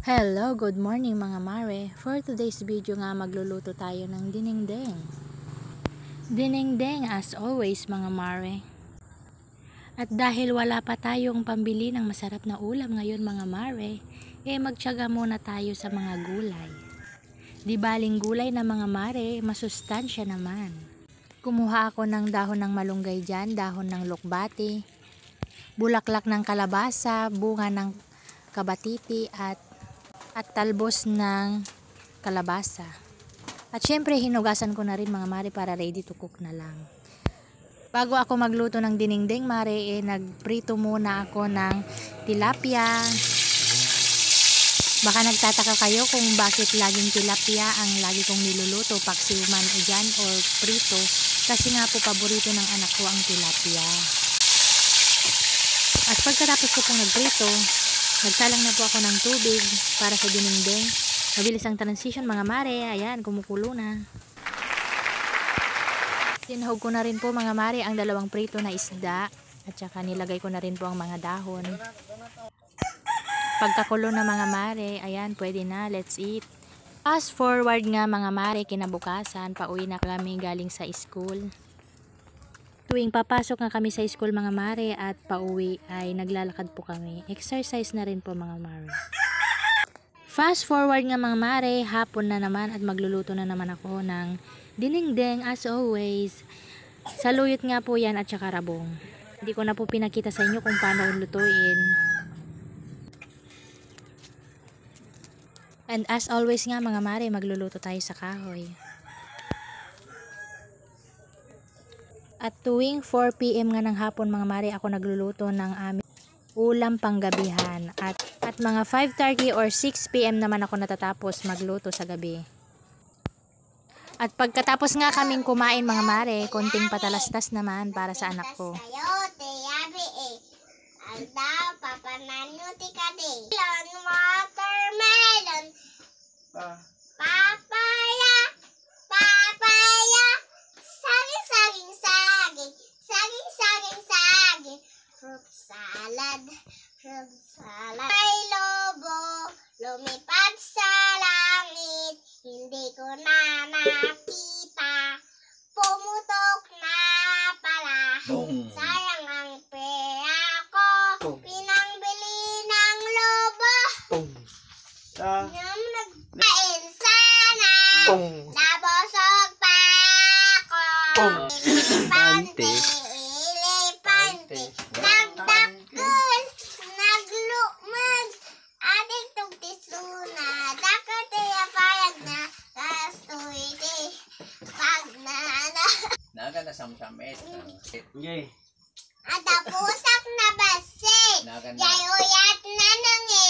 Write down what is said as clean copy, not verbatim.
Hello, good morning mga mare. For today's video nga magluluto tayo ng dinengdeng. Dinengdeng as always mga mare. At dahil wala pa tayong pambili ng masarap na ulam ngayon mga mare, magtiyaga muna tayo sa mga gulay. Di baling gulay na mga mare, masustansya naman. Kumuha ako ng dahon ng malunggay dyan, dahon ng lukbati, bulaklak ng kalabasa, bunga ng kabatiti at talbos ng kalabasa. At syempre hinugasan ko na rin mga mare para ready to cook na lang. Bago ako magluto ng dinengdeng mare, nagprito muna ako ng tilapia. Baka nagtataka kayo kung bakit laging tilapia ang lagi kong niluluto, paksiw man o dyan or prito, kasi nga po paborito ng anak ko ang tilapia. At pagkatapos ko pong nagprito, nagsalang na po ako ng tubig para sa dinengdeng. Mabilis ang transition mga mare. Ayan, kumukulo na. Tinahog ko na rin po mga mare ang dalawang prito na isda. At saka nilagay ko na rin po ang mga dahon. Pagkakulo na mga mare, ayan, pwede na. Let's eat. Fast forward nga mga mare, kinabukasan, pauwi na kami galing sa school. Tuwing papasok nga kami sa school mga mare at pauwi ay naglalakad po kami. Exercise na rin po mga mare. Fast forward nga mga mare, hapon na naman at magluluto na naman ako ng dinengdeng as always. Saluyot nga po yan at saka rabong. Hindi ko na po pinakita sa inyo kung paano lutuin. And as always nga mga mare, magluluto tayo sa kahoy. At tuwing 4 PM nga ng hapon mga mare, ako nagluluto ng aming ulam panggabihan. At mga 5:30 or 6 PM naman ako natatapos magluto sa gabi. At pagkatapos nga kaming kumain mga mare, konting patalastas naman para sa anak ko. Papaya, saging, fruit salad, may lobo, lumipad sa langit, hindi ko na nakita, pumutok na pala, sayang ang pera ko, pinangbili ng lobo, nagkain sana, nabosog pa ako, elepante, nagdakkel, naglumad, adik tugtisuna, dapat payag na, kastuwiti, pag nana. Naga na samsamit. Atapusak na basi, jayuyat na nangin.